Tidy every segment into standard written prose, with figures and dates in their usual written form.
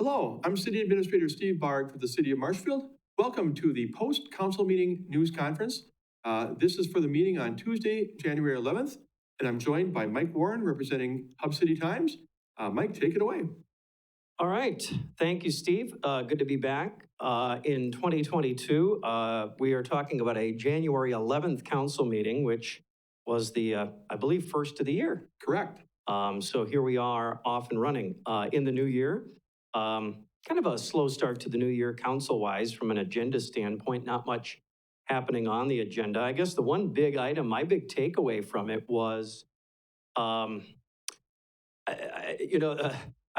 Hello, I'm City Administrator Steve Barg for the City of Marshfield. Welcome to the post-council meeting news conference. This is for the meeting on Tuesday, January 11th, and I'm joined by Mike Warren representing Hub City Times. Mike, take it away. All right. Thank you, Steve. Good to be back. In 2022, we are talking about a January 11th council meeting, which was the, I believe, first of the year. Correct. So here we are off and running in the new year. Kind of a slow start to the new year council-wise from an agenda standpoint, not much happening on the agenda. I guess the one big item, my big takeaway from it was, I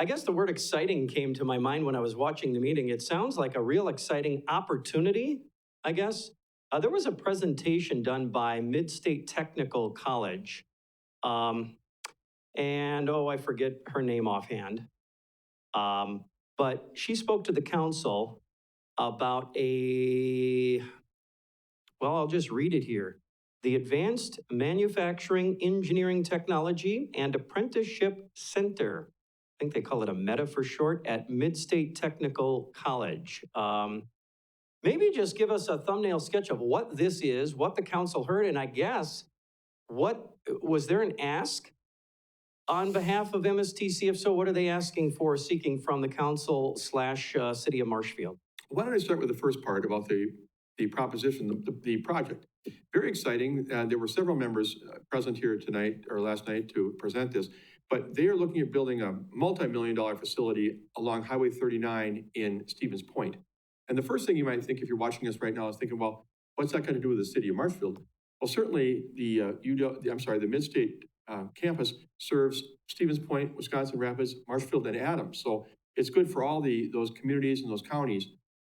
guess the word exciting came to my mind when I was watching the meeting. It sounds like a real exciting opportunity, I guess. There was a presentation done by Mid-State Technical College. I forget her name offhand. But she spoke to the council about I'll just read it here. The Advanced Manufacturing Engineering Technology and Apprenticeship Center. I think they call it a META for short, at Mid-State Technical College. Maybe just give us a thumbnail sketch of what this is, what the council heard, and I guess, was there an ask on behalf of MSTC? If so, what are they asking for, seeking from the council / City of Marshfield? Why don't I start with the first part about the proposition, the project. Very exciting. There were several members present here tonight or last night to present this, but they are looking at building a multi-million-dollar facility along Highway 39 in Stevens Point. And the first thing you might think if you're watching us right now is thinking, well, what's that got to do with the City of Marshfield? Well, certainly the Mid-State campus serves Stevens Point, Wisconsin Rapids, Marshfield, and Adams. So it's good for all those communities and those counties,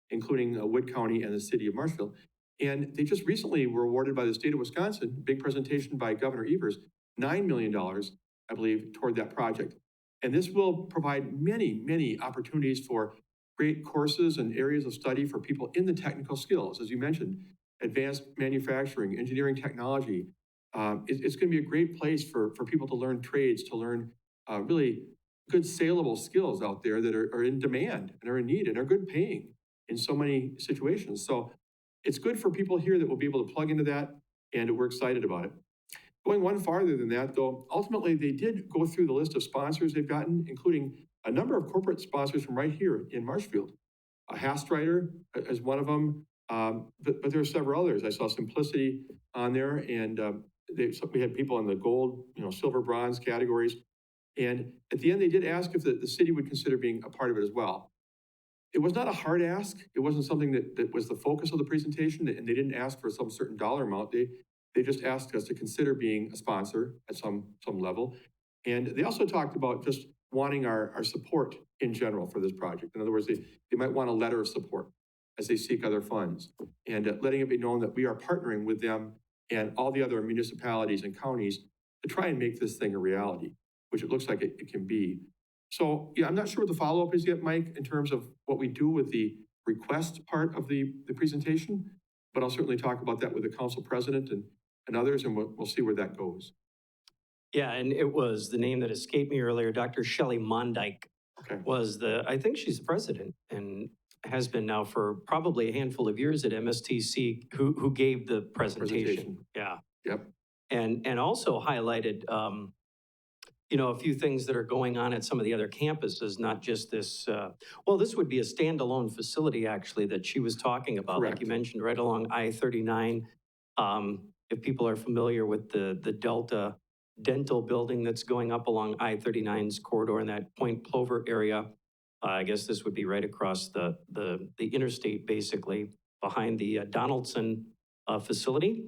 including Wood County and the City of Marshfield. And they just recently were awarded by the state of Wisconsin, big presentation by Governor Evers, $9 million, I believe, toward that project. And this will provide many, many opportunities for great courses and areas of study for people in the technical skills. As you mentioned, advanced manufacturing, engineering technology. It's going to be a great place for people to learn trades, to learn really good saleable skills out there that are in demand and are in need and are good paying in so many situations. So it's good for people here that will be able to plug into that, and we're excited about it. Going one farther than that, though, ultimately they did go through the list of sponsors they've gotten, including a number of corporate sponsors from right here in Marshfield. Hastreiter is one of them, but there are several others. I saw Simplicity on there, and we had people in the gold, silver, bronze categories. And at the end, they did ask if the city would consider being a part of it as well. It was not a hard ask. It wasn't something that was the focus of the presentation, and they didn't ask for some certain dollar amount. They just asked us to consider being a sponsor at some level. And they also talked about just wanting our support in general for this project. In other words, they might want a letter of support as they seek other funds, and letting it be known that we are partnering with them and all the other municipalities and counties to try and make this thing a reality, which it looks like it can be. So, yeah, I'm not sure what the follow-up is yet, Mike, in terms of what we do with the request part of the presentation, but I'll certainly talk about that with the council president and others, and we'll see where that goes. Yeah, and it was the name that escaped me earlier. Dr. Shelley Mondyke was I think she's the president and has been now for probably a handful of years at MSTC, who gave the presentation. Yeah. Yep. And also highlighted, a few things that are going on at some of the other campuses, not just this. This would be a standalone facility, actually, that she was talking about. Correct. Like you mentioned, right along I-39. If people are familiar with the Delta Dental building that's going up along I-39's corridor in that Point Plover area, I guess this would be right across the interstate, basically, behind the Donaldson facility.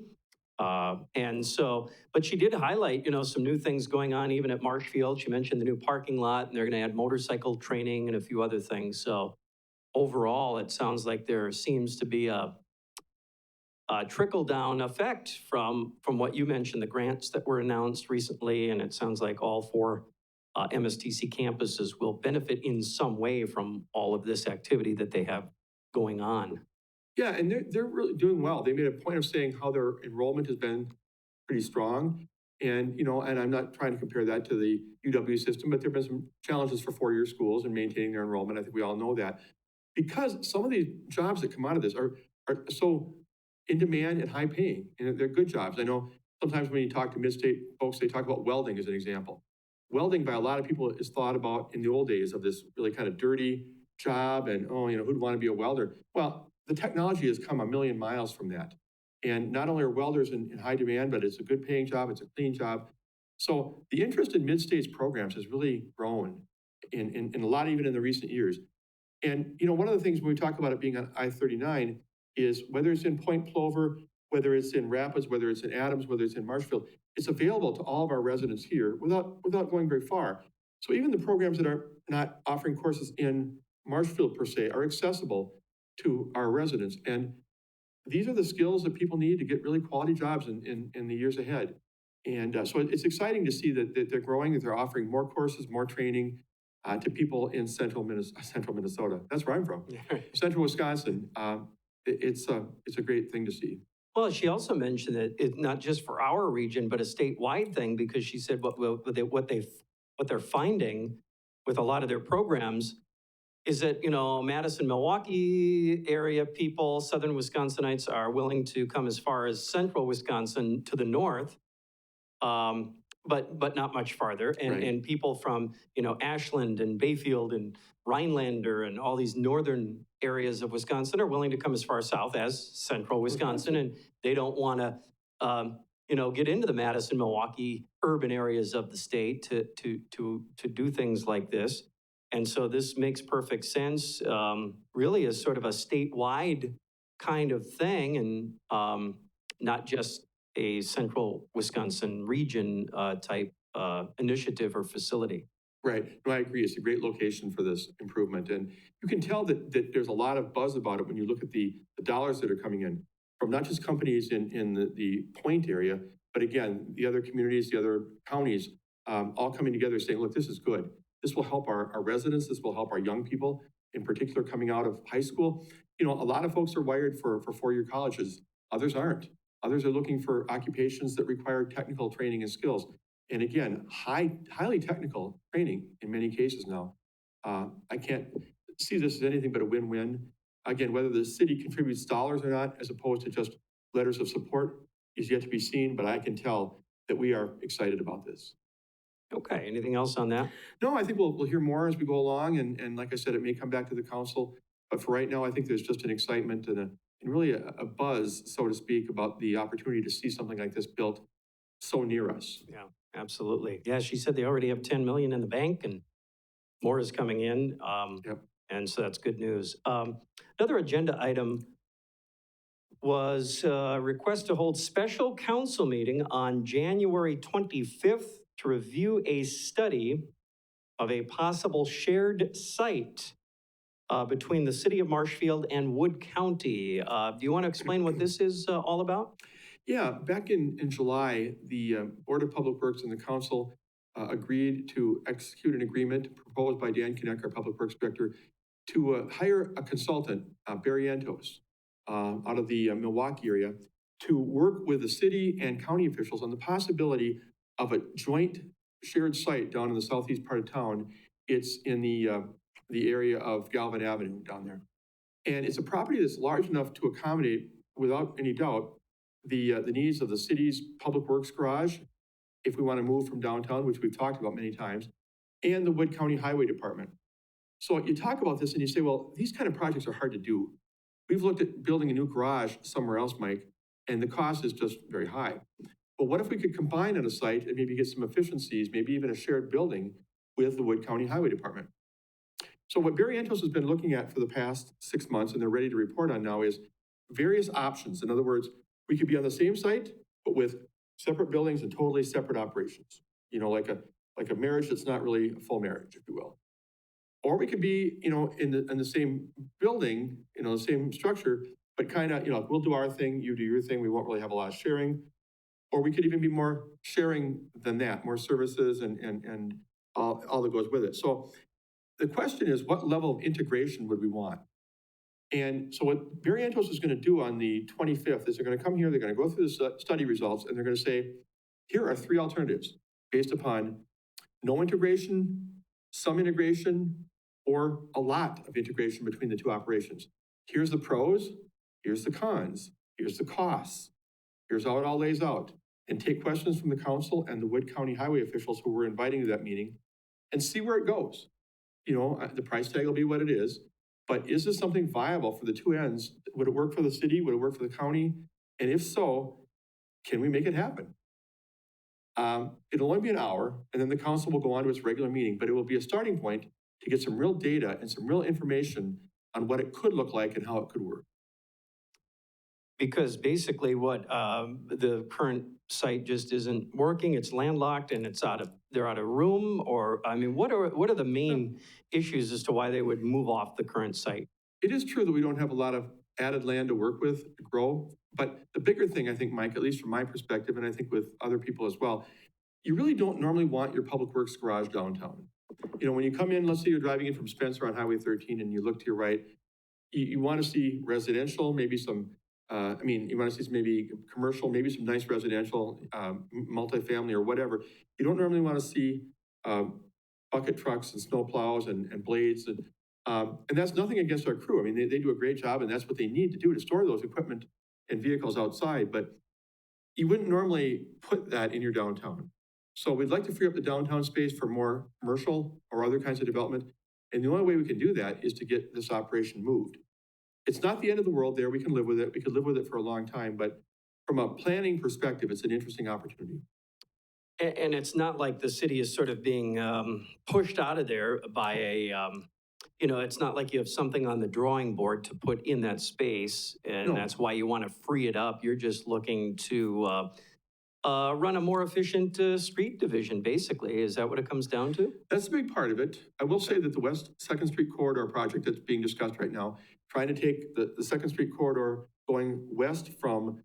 But she did highlight, some new things going on even at Marshfield. She mentioned the new parking lot, and they're going to add motorcycle training and a few other things. So overall, it sounds like there seems to be a trickle-down effect from what you mentioned, the grants that were announced recently, and it sounds like all 4 MSTC campuses will benefit in some way from all of this activity that they have going on. Yeah, and they're really doing well. They made a point of saying how their enrollment has been pretty strong. And, and I'm not trying to compare that to the UW system, but there've been some challenges for four-year schools and maintaining their enrollment. I think we all know that. Because some of these jobs that come out of this are so in demand and high paying, and they're good jobs. I know sometimes when you talk to mid-state folks, they talk about welding as an example. Welding by a lot of people is thought about in the old days of this really kind of dirty job and, who'd want to be a welder? Well, the technology has come a million miles from that. And not only are welders in high demand, but it's a good paying job, it's a clean job. So the interest in mid-states programs has really grown in a lot, even in the recent years. And, one of the things when we talk about it being on I-39 is whether it's in Point Plover, whether it's in Rapids, whether it's in Adams, whether it's in Marshfield, it's available to all of our residents here without going very far. So even the programs that are not offering courses in Marshfield per se are accessible to our residents. And these are the skills that people need to get really quality jobs in the years ahead. And so it's exciting to see that they're growing, that they're offering more courses, more training to people in central Minnesota. That's where I'm from. Central Wisconsin. It's a great thing to see. Well, she also mentioned that it's not just for our region, but a statewide thing, because she said what they're finding with a lot of their programs is that, Madison, Milwaukee area people, Southern Wisconsinites are willing to come as far as central Wisconsin to the north, but not much farther. And, Right. and people from, Ashland and Bayfield and Rhinelander and all these northern areas of Wisconsin are willing to come as far south as central Wisconsin. And they don't want to, get into the Madison, Milwaukee urban areas of the state to do things like this. And so this makes perfect sense, really as sort of a statewide kind of thing, and not just a central Wisconsin region type initiative or facility. Right. No, I agree. It's a great location for this improvement. And you can tell that there's a lot of buzz about it when you look at the dollars that are coming in from not just companies in the Point area, but again, the other communities, the other counties, all coming together saying, look, this is good. This will help our residents. This will help our young people, in particular, coming out of high school. A lot of folks are wired for four-year colleges. Others aren't. Others are looking for occupations that require technical training and skills. And again, highly technical training in many cases now. I can't see this as anything but a win-win. Again, whether the city contributes dollars or not, as opposed to just letters of support, is yet to be seen, but I can tell that we are excited about this. Okay, anything else on that? No, I think we'll hear more as we go along, and like I said, it may come back to the council, but for right now, I think there's just an excitement and really a buzz, so to speak, about the opportunity to see something like this built so near us. Yeah, absolutely. Yeah, she said they already have 10 million in the bank and more is coming in. Yep. And so that's good news. Another agenda item was a request to hold special council meeting on January 25th to review a study of a possible shared site between the city of Marshfield and Wood County. Do you want to explain what this is all about? Yeah, back in July, the Board of Public Works and the council agreed to execute an agreement proposed by Dan Kinneck, our Public Works Director, to hire a consultant, Barry Antos, out of the Milwaukee area, to work with the city and county officials on the possibility of a joint shared site down in the southeast part of town. It's in the area of Galvin Avenue down there. And it's a property that's large enough to accommodate, without any doubt, the needs of the city's public works garage, if we want to move from downtown, which we've talked about many times, and the Wood County Highway Department. So you talk about this and you say, well, these kind of projects are hard to do. We've looked at building a new garage somewhere else, Mike, and the cost is just very high. But what if we could combine at a site and maybe get some efficiencies, maybe even a shared building with the Wood County Highway Department? So what Barry Antos has been looking at for the past 6 months, and they're ready to report on now, is various options. In other words, we could be on the same site, but with separate buildings and totally separate operations. Like a marriage that's not really a full marriage, if you will. Or we could be, in the same building, the same structure, but kind of, we'll do our thing, you do your thing. We won't really have a lot of sharing. Or we could even be more sharing than that, more services and all that goes with it. So the question is, what level of integration would we want? And so what Barry Antos is going to do on the 25th is they're going to come here, they're going to go through the study results, and they're going to say, Here are three alternatives based upon no integration, some integration, or a lot of integration between the two operations. Here's the pros, here's the cons, here's the costs, here's how it all lays out. And take questions from the council and the Wood County highway officials who we're inviting to that meeting and see where it goes. You know, the price tag will be what it is, but is this something viable for the two ends? Would it work for the city? Would it work for the county? And if so, can we make it happen? It'll only be an hour, and then the council will go on to its regular meeting, but it will be a starting point to get some real data and some real information on what it could look like and how it could work. Because basically what the current site just isn't working, it's landlocked and they're out of room, or, I mean, what are the main issues as to why they would move off the current site? It is true that we don't have a lot of added land to work with, to grow, but the bigger thing, I think, Mike, at least from my perspective, and I think with other people as well, you really don't normally want your public works garage downtown. You know, when you come in, let's say you're driving in from Spencer on Highway 13 and you look to your right, you want to see residential, maybe some, you want to see maybe commercial, maybe some nice residential, multifamily or whatever. You don't normally want to see bucket trucks and snow plows and blades. And that's nothing against our crew. I mean, they do a great job, and that's what they need to do to store those equipment and vehicles outside. But you wouldn't normally put that in your downtown. So we'd like to free up the downtown space for more commercial or other kinds of development. And the only way we can do that is to get this operation moved. It's not the end of the world there. We can live with it. We could live with it for a long time. But from a planning perspective, it's an interesting opportunity. And it's not like the city is sort of being pushed out of there by it's not like you have something on the drawing board to put in that space, and No. that's why you want to free it up. You're just looking to run a more efficient street division, basically. Is that what it comes down to? That's a big part of it. I will say that the West 2nd Street Corridor project that's being discussed right now, trying to take the 2nd Street Corridor going west from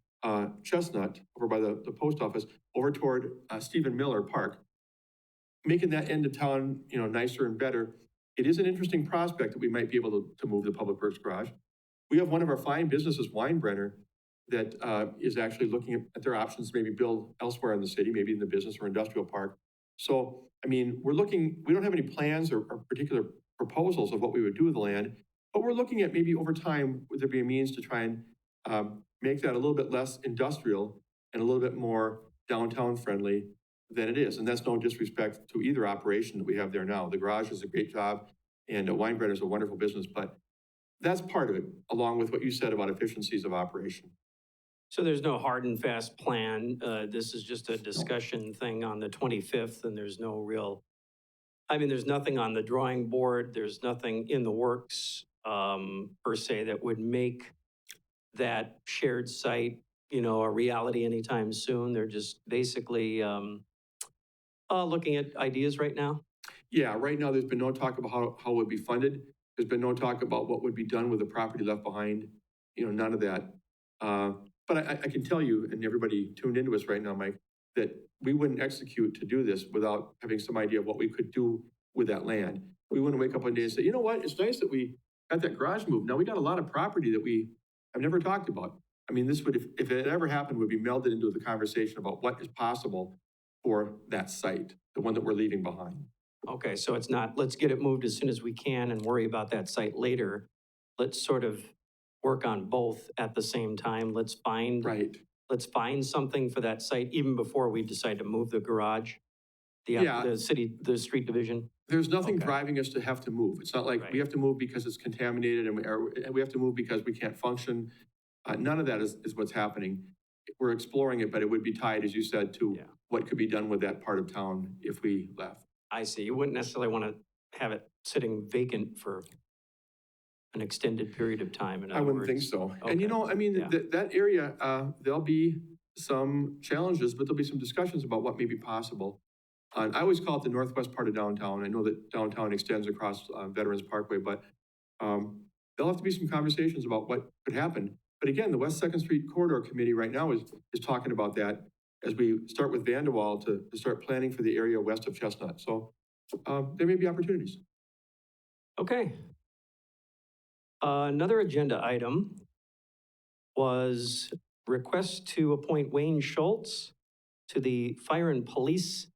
Chestnut, over by the post office, over toward Stephen Miller Park, making that end of town, nicer and better. It is an interesting prospect that we might be able to move the Public Works Garage. We have one of our fine businesses, Weinbrenner, that is actually looking at their options to maybe build elsewhere in the city, maybe in the business or industrial park. So, I mean, we don't have any plans or particular proposals of what we would do with the land, but we're looking at maybe over time, would there be a means to try and make that a little bit less industrial and a little bit more downtown friendly than it is. And that's no disrespect to either operation that we have there now. The garage is a great job, and Weinbrenner is a wonderful business, but that's part of it, along with what you said about efficiencies of operation. So there's no hard and fast plan. This is just a discussion thing on the 25th, and there's no real, there's nothing on the drawing board. There's nothing in the works per se that would make that shared site, a reality anytime soon. They're just basically looking at ideas right now. Yeah, right now there's been no talk about how it would be funded. There's been no talk about what would be done with the property left behind. None of that. But I can tell you, and everybody tuned into us right now, Mike, that we wouldn't execute to do this without having some idea of what we could do with that land. We wouldn't wake up one day and say, you know what, it's nice that we got that garage moved. Now we got a lot of property that we have never talked about. I mean, this would, if it ever happened, would be melded into the conversation about what is possible for that site, the one that we're leaving behind. Okay, so it's not, let's get it moved as soon as we can and worry about that site later. Let's sort of work on both at the same time. Let's find something for that site even before we decide to move the garage, the street division. There's nothing driving us to have to move. It's not like we have to move because it's contaminated and we have to move because we can't function. None of that is what's happening. We're exploring it, but it would be tied, as you said, to what could be done with that part of town if we left. I see. You wouldn't necessarily want to have it sitting vacant for an extended period of time. I wouldn't think so. Okay. And that area, there'll be some challenges, but there'll be some discussions about what may be possible. I always call it the northwest part of downtown. I know that downtown extends across Veterans Parkway, but there'll have to be some conversations about what could happen. But again, the West 2nd Street Corridor Committee right now is talking about that as we start with Vanderwall to start planning for the area west of Chestnut. So there may be opportunities. Okay. Another agenda item was request to appoint Wayne Schultz to the Fire and Police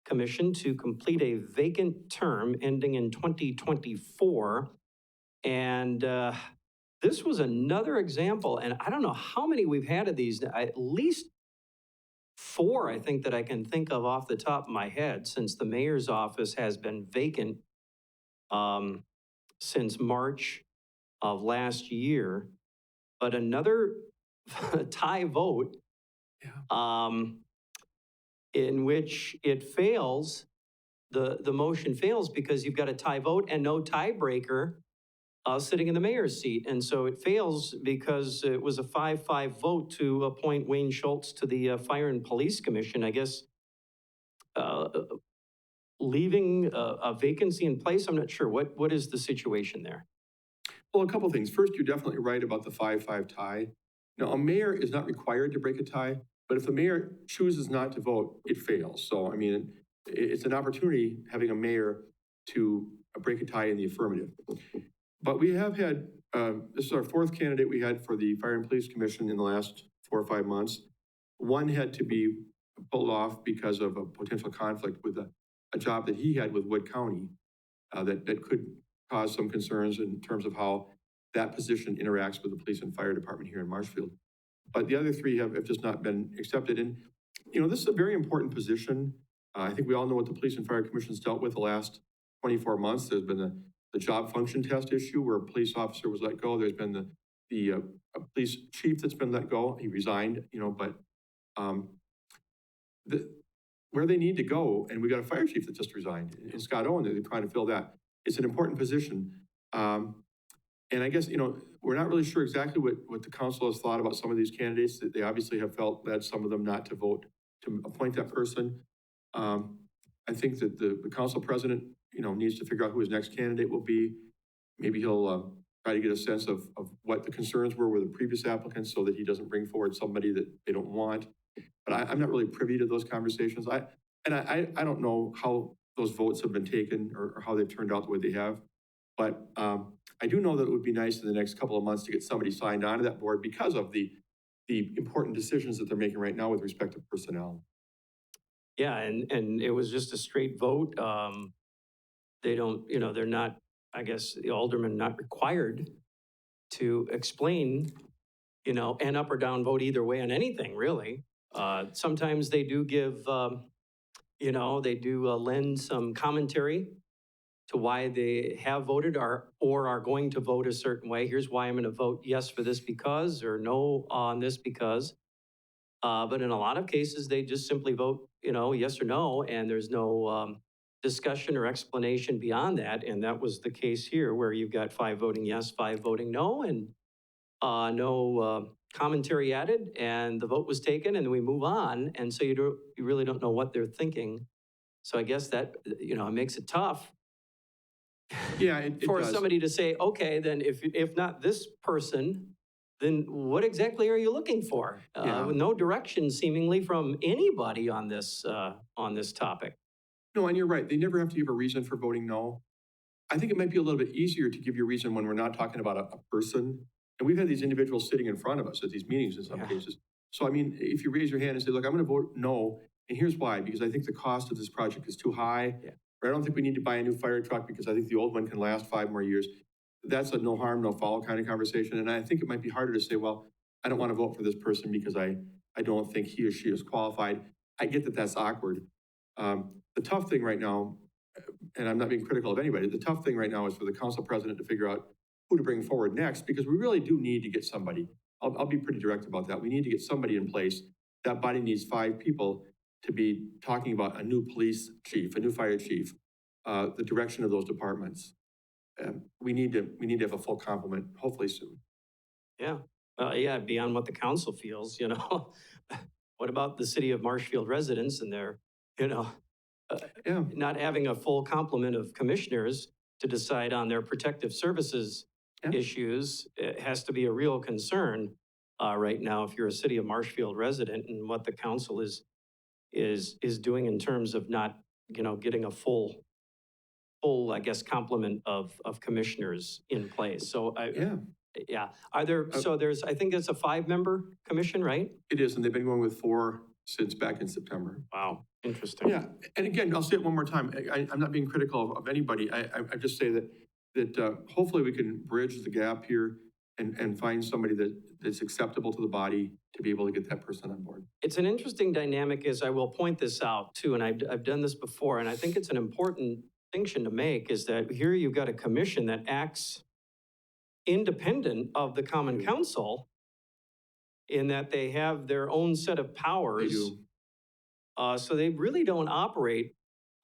Commission to complete a vacant term ending in 2024. And this was another example, and I don't know how many we've had of these, at least 4, I think, that I can think of off the top of my head, since the mayor's office has been vacant since March of last year. But another tie vote in which it fails, the motion fails because you've got a tie vote and no tiebreaker sitting in the mayor's seat. And so it fails because it was a 5-5 vote to appoint Wayne Schultz to the Fire and Police Commission. I guess leaving a vacancy in place, I'm not sure. What is the situation there? Well, a couple things. First, you're definitely right about the 5-5 tie. Now, a mayor is not required to break a tie, but if the mayor chooses not to vote, it fails. So, I mean, it's an opportunity having a mayor to break a tie in the affirmative. But we have had, this is our 4th candidate we had for the Fire and Police Commission in the last 4 or 5 months. One had to be pulled off because of a potential conflict with a job that he had with Wood County that could cause some concerns in terms of how that position interacts with the police and fire department here in Marshfield. But the other 3 have just not been accepted. And, you know, this is a very important position. I think we all know what the Police and Fire Commission's dealt with the last 24 months. There's been the job function test issue where a police officer was let go. There's been the police chief that's been let go. He resigned, you know, but where they need to go, and we got a fire chief that just resigned, and Scott Owen, they're trying to fill that. It's an important position. And I guess, you know, we're not really sure exactly what the council has thought about some of these candidates. That they obviously have felt that some of them not to vote to appoint that person. I think that the council president, you know, needs to figure out who his next candidate will be. Maybe he'll try to get a sense of what the concerns were with the previous applicants so that he doesn't bring forward somebody that they don't want. But I'm not really privy to those conversations. I don't know how those votes have been taken or how they've turned out the way they have. But I do know that it would be nice in the next couple of months to get somebody signed onto that board because of the important decisions that they're making right now with respect to personnel. Yeah, and it was just a straight vote. They don't, you know, they're not, I guess, the aldermen not required to explain, you know, an up or down vote either way on anything, really. Sometimes they do give, you know, they do lend some commentary to why they have voted or are going to vote a certain way. Here's why I'm going to vote yes for this because, or no on this because. But in a lot of cases, they just simply vote, you know, yes or no, and there's no discussion or explanation beyond that. And that was the case here, where you've got 5 voting yes, 5 voting no, and no commentary added, and the vote was taken, and we move on. And so you really don't know what they're thinking. So I guess that, you know, it makes it tough. Yeah, it for does. Somebody to say, okay, then if not this person, then what exactly are you looking for? With no direction seemingly from anybody on this topic. No, and you're right. They never have to give a reason for voting no. I think it might be a little bit easier to give you a reason when we're not talking about a person. And we've had these individuals sitting in front of us at these meetings in some cases. So, I mean, if you raise your hand and say, look, I'm going to vote no, and here's why, because I think the cost of this project is too high. Or I don't think we need to buy a new fire truck because I think the old one can last 5 more years. That's a no harm, no foul kind of conversation. And I think it might be harder to say, well, I don't want to vote for this person because I don't think he or she is qualified. I get that that's awkward. The tough thing right now, and I'm not being critical of anybody, the tough thing right now is for the council president to figure out who to bring forward next, because we really do need to get somebody. I'll be pretty direct about that. We need to get somebody in place. That body needs 5 people to be talking about a new police chief, a new fire chief, the direction of those departments. We need to have a full complement, hopefully soon. Yeah, yeah, beyond what the council feels, you know. What about the city of Marshfield residents and their, you know, not having a full complement of commissioners to decide on their protective services issues? It has to be a real concern right now if you're a city of Marshfield resident, and what the council is doing in terms of not, you know, getting a full, I guess, complement of commissioners in place. So are there, so there's, I think it's a 5-member commission, right? It is, and they've been going with 4 since back in September. Wow, interesting. Yeah, and again, I'll say it one more time. I'm not being critical of anybody. I just say that hopefully we can bridge the gap here and find somebody that's acceptable to the body to be able to get that person on board. It's an interesting dynamic, as I will point this out too, and I've done this before, and I think it's an important distinction to make, is that here you've got a commission that acts independent of the Common Council in that they have their own set of They powers. do. So they really don't operate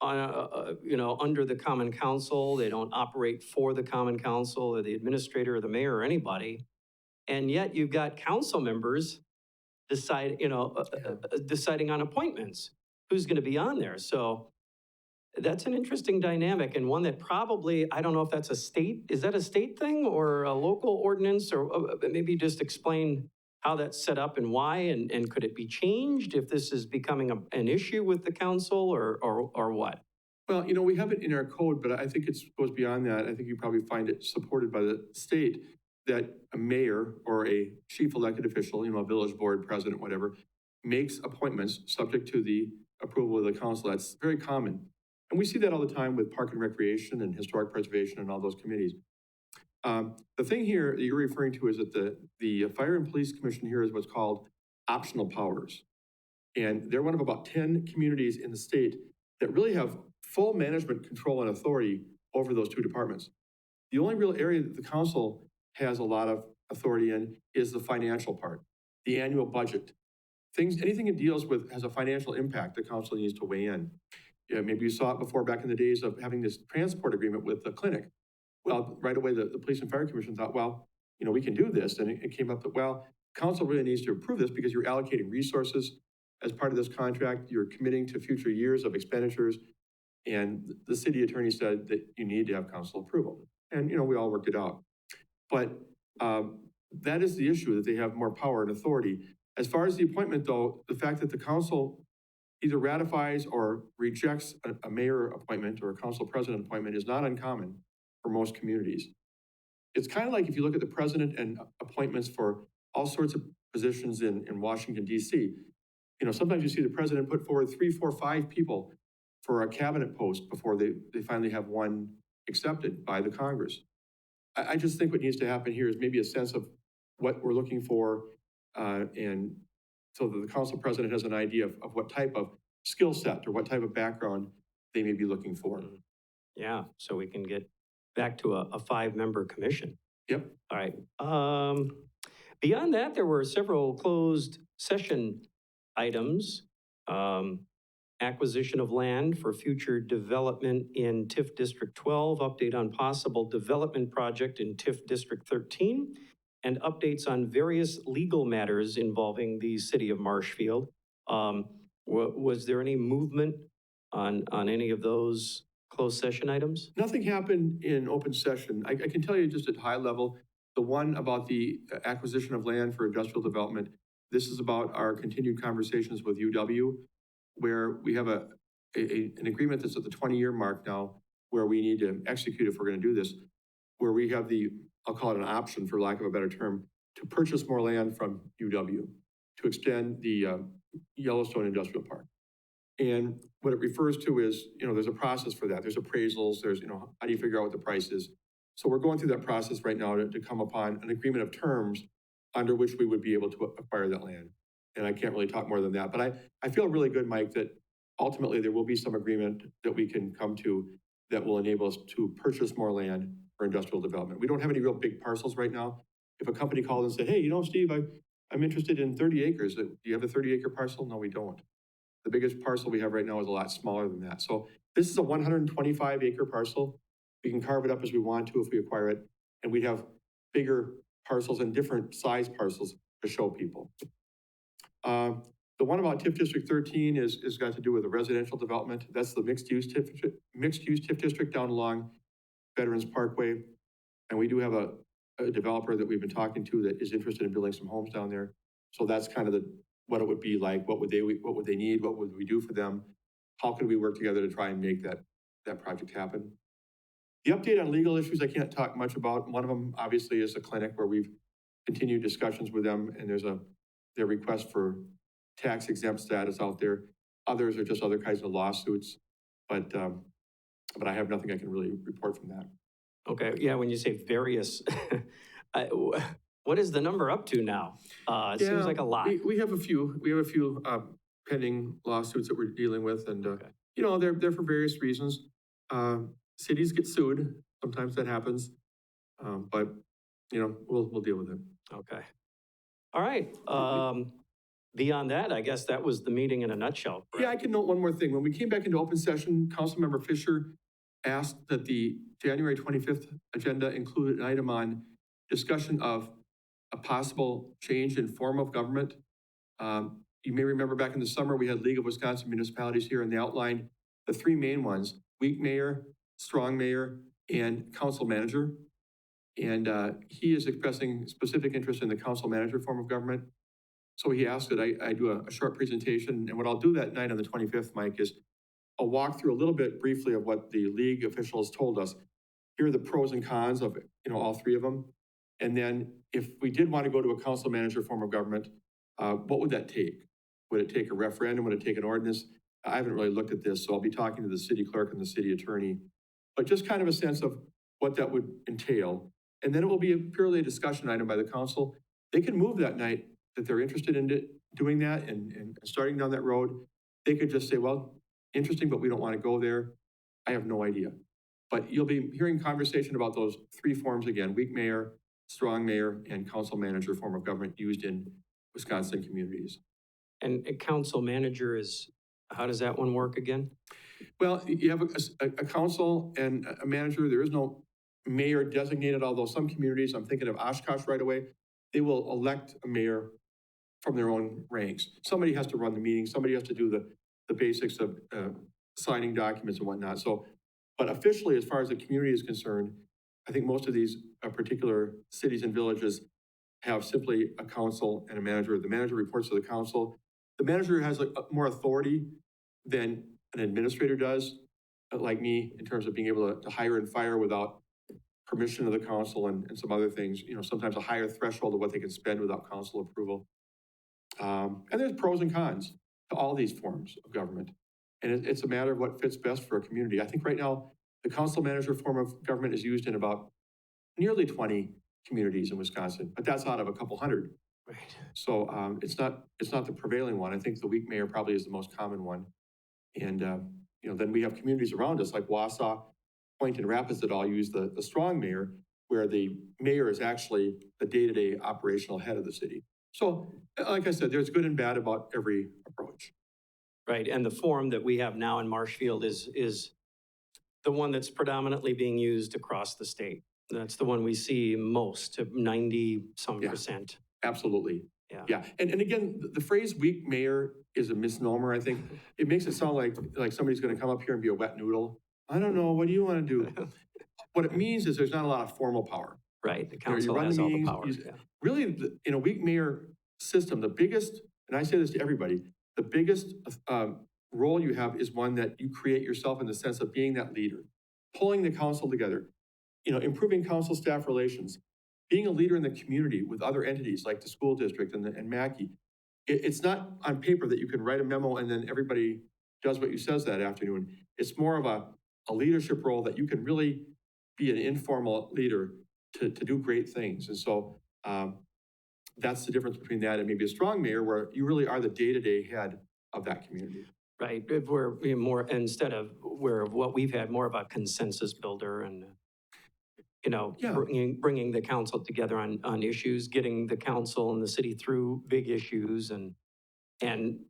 on, under the Common Council. They don't operate for the Common Council or the administrator or the mayor or anybody. And yet you've got council members deciding on appointments, who's going to be on there. So that's an interesting dynamic, and one that probably, I don't know if that's is that a state thing or a local ordinance, or maybe just explain how that's set up and why, and could it be changed if this is becoming an issue with the council, or what? Well, we have it in our code, but I think it goes beyond that. I think you probably find it supported by the state that a mayor or a chief elected official, a village board president, whatever, makes appointments subject to the approval of the council. That's very common. And we see that all the time with Park and Recreation and Historic Preservation and all those committees. The thing here that you're referring to is that the Fire and Police Commission here is what's called optional powers. And they're one of about 10 communities in the state that really have full management control and authority over those two departments. The only real area that the council has a lot of authority in is the financial part, the annual budget. Anything it deals with has a financial impact, the council needs to weigh in. Yeah, maybe you saw it before back in the days of having this transport agreement with the clinic. Well, right away, the Police and Fire Commission thought, well, we can do this. And it came up that, well, council really needs to approve this because you're allocating resources as part of this contract. You're committing to future years of expenditures. And the city attorney said that you need to have council approval. And, we all worked it out. But that is the issue, that they have more power and authority. As far as the appointment, though, the fact that the council either ratifies or rejects a mayor appointment or a council president appointment is not uncommon for most communities. It's kind of like if you look at the president and appointments for all sorts of positions in Washington, D.C. Sometimes you see the president put forward 3, 4, 5 people for a cabinet post before they finally have one accepted by the Congress. I just think what needs to happen here is maybe a sense of what we're looking for, and so that the council president has an idea of what type of skill set or what type of background they may be looking for. Yeah, so we can get back to a 5-member commission. Yep. All right. Beyond that, there were several closed session items. Acquisition of land for future development in TIF District 12, update on possible development project in TIF District 13, and updates on various legal matters involving the city of Marshfield. Was there any movement on any of those closed session items? Nothing happened in open session. I can tell you just at high level, the one about the acquisition of land for industrial development, this is about our continued conversations with UW, where we have an agreement that's at the 20-year mark now, where we need to execute if we're going to do this, where we have I'll call it an option for lack of a better term, to purchase more land from UW to extend the Yellowstone Industrial Park. And what it refers to is, there's a process for that. There's appraisals, there's, how do you figure out what the price is? So we're going through that process right now to come upon an agreement of terms under which we would be able to acquire that land. And I can't really talk more than that, but I feel really good, Mike, that ultimately there will be some agreement that we can come to that will enable us to purchase more land for industrial development. We don't have any real big parcels right now. If a company called and said, hey, Steve, I'm interested in 30 acres. Do you have a 30-acre parcel? No, we don't. The biggest parcel we have right now is a lot smaller than that. So this is a 125-acre parcel. We can carve it up as we want to if we acquire it. And we'd have bigger parcels and different size parcels to show people. The one about TIF District 13 is got to do with the residential development. That's the mixed-use TIF district down along Veterans Parkway. And we do have a developer that we've been talking to that is interested in building some homes down there. So that's kind of what it would be like. What would they need? What would we do for them? How could we work together to try and make that project happen? The update on legal issues, I can't talk much about. One of them obviously is the clinic, where we've continued discussions with them, and there's their request for tax exempt status out there. Others are just other kinds of lawsuits, but I have nothing I can really report from that. Okay, yeah, when you say various, I- what is the number up to now? It seems like a lot. We have a few pending lawsuits that we're dealing with, and Okay. you know, they're for various reasons. Cities get sued, sometimes that happens, but you know, we'll deal with it. Okay. All right. Beyond that, I guess that was the meeting in a nutshell. Yeah, I can note one more thing. When we came back into open session, Councilmember Fisher asked that the January 25th agenda include an item on discussion of a possible change in form of government. You may remember back in the summer, we had League of Wisconsin Municipalities here, and they outlined the three main ones: weak mayor, strong mayor, and council manager. And he is expressing specific interest in the council manager form of government. So he asked that I do a short presentation, and what I'll do that night on the 25th, Mike, is I'll walk through a little bit briefly of what the league officials told us. Here are the pros and cons of, you know, all three of them. And then if we did want to go to a council manager form of government, what would that take? Would it take a referendum? Would it take an ordinance? I haven't really looked at this, so I'll be talking to the city clerk and the city attorney, but just kind of a sense of what that would entail. And then it will be purely a discussion item by the council. They can move that night that they're interested in doing that and starting down that road. They could just say, well, interesting, but we don't want to go there. I have no idea. But you'll be hearing conversation about those three forms again: weak mayor, strong mayor, and council manager form of government used in Wisconsin communities. And a council manager is, how does that one work again? Well, you have a council and a manager. There is no mayor designated, although some communities, I'm thinking of Oshkosh right away, they will elect a mayor from their own ranks. Somebody has to run the meeting. Somebody has to do the basics of signing documents and whatnot. So, but officially, as far as the community is concerned, I think most of these particular cities and villages have simply a council and a manager. The manager reports to the council. The manager has more authority than an administrator does, like me, in terms of being able to hire and fire without permission of the council and some other things, you know, sometimes a higher threshold of what they can spend without council approval. And there's pros and cons to all these forms of government. And it's a matter of what fits best for a community. I think right now, the council manager form of government is used in about nearly 20 communities in Wisconsin, but that's out of a couple hundred. Right. So it's not the prevailing one. I think the weak mayor probably is the most common one. And you know, then we have communities around us like Wausau, Appoint, and Rapids that all use the strong mayor, where the mayor is actually the day-to-day operational head of the city. So, like I said, there's good and bad about every approach. Right, and the form that we have now in Marshfield is the one that's predominantly being used across the state. That's the one we see most, 90-some%. Absolutely. Yeah. Yeah. And again, the phrase weak mayor is a misnomer, I think. It makes it sound like somebody's going to come up here and be a wet noodle. I don't know. What do you want to do? What it means is there's not a lot of formal power. Right. The You council run has all the meetings, power. Yeah. Really, in a weak mayor system, the biggest, and I say this to everybody, the biggest role you have is one that you create yourself in the sense of being that leader, pulling the council together, you know, improving council staff relations, being a leader in the community with other entities like the school district and Mackey. It's not on paper that you can write a memo and then everybody does what you says that afternoon. It's more of a leadership role that you can really be an informal leader to do great things. And so that's the difference between that and maybe a strong mayor, where you really are the day-to-day head of that community. Right, if we're more, instead of where what we've had, more of a consensus builder and, you know, Yeah. bringing the council together on issues, getting the council and the city through big issues, and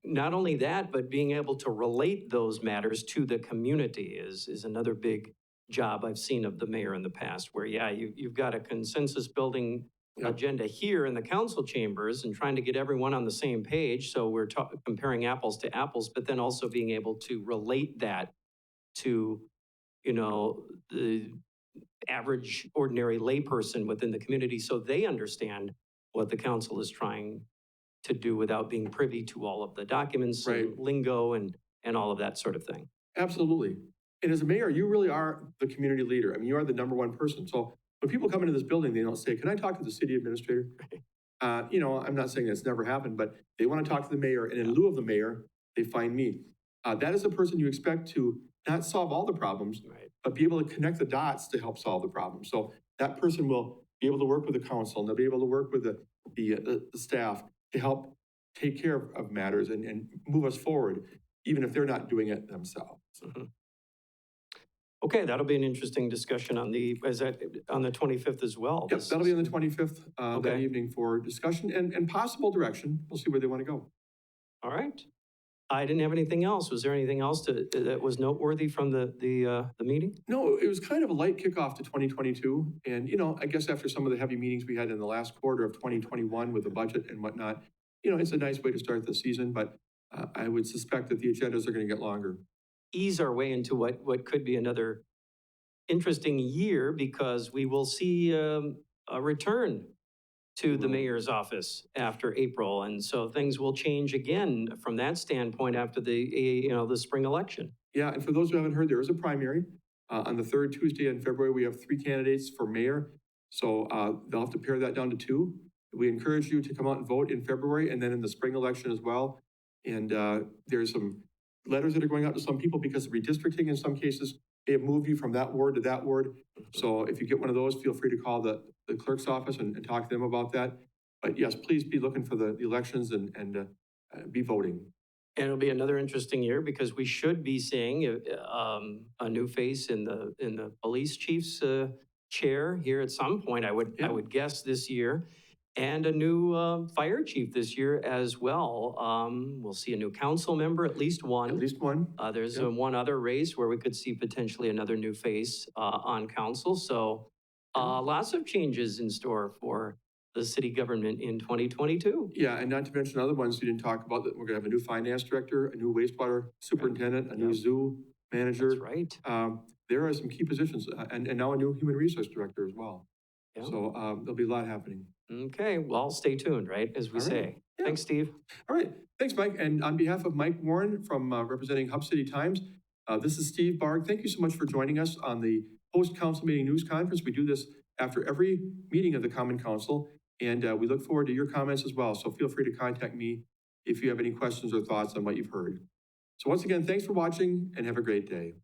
not only that, but being able to relate those matters to the community is another big job I've seen of the mayor in the past, where, yeah, you've got a consensus building agenda here in the council chambers and trying to get everyone on the same page. So we're comparing apples to apples, but then also being able to relate that to, you know, the average ordinary layperson within the community, so they understand what the council is trying to do without being privy to all of the documents, Right. and lingo and all of that sort of thing. Absolutely. And as a mayor, you really are the community leader. I mean, you are the number one person. So when people come into this building, they don't say, can I talk to the city administrator? You know, I'm not saying that's never happened, but they want to talk to the mayor, and in lieu of the mayor, they find me. That is a person you expect to not solve all the problems, Right. but be able to connect the dots to help solve the problem. So that person will be able to work with the council, and they'll be able to work with the staff to help take care of matters and move us forward, even if they're not doing it themselves. Mhm. Okay, that'll be an interesting discussion on the 25th as well. Yep, that'll be on the 25th, that Okay. evening for discussion and possible direction. We'll see where they want to go. All right. I didn't have anything else. Was there anything else that was noteworthy from the meeting? No, it was kind of a light kickoff to 2022. And, you know, I guess after some of the heavy meetings we had in the last quarter of 2021 with the budget and whatnot, you know, it's a nice way to start the season, but I would suspect that the agendas are going to get longer. Ease our way into what could be another interesting year, because we will see a return to the mayor's office after April. And so things will change again from that standpoint after the spring election. Yeah, and for those who haven't heard, there is a primary. On the third Tuesday in February, we have 3 candidates for mayor. So they'll have to pare that down to 2. We encourage you to come out and vote in February and then in the spring election as well. And there's some letters that are going out to some people because of redistricting in some cases. They have moved you from that ward to that ward. So if you get one of those, feel free to call the clerk's office and talk to them about that. But yes, please be looking for the elections and be voting. And it'll be another interesting year because we should be seeing a new face in the police chief's chair here at some point. I would guess this year, and a new fire chief this year as well. We'll see a new council member, at least one. At least one. There's Yep. one other race where we could see potentially another new face on council. So lots of changes in store for the city government in 2022. Yeah, and not to mention other ones you didn't talk about, that we're gonna have a new finance director, a new wastewater superintendent, a new Yep. zoo manager. That's right. There are some key positions, and now a new human resource director as well. Yeah. So there'll be a lot happening. Okay, well, stay tuned, right, as we All right. say. Yeah. Thanks, Steve. All right, thanks, Mike. And on behalf of Mike Warren from representing Hub City Times, this is Steve Barg. Thank you so much for joining us on the post-council meeting news conference. We do this after every meeting of the Common Council, and we look forward to your comments as well. So feel free to contact me if you have any questions or thoughts on what you've heard. So once again, thanks for watching and have a great day.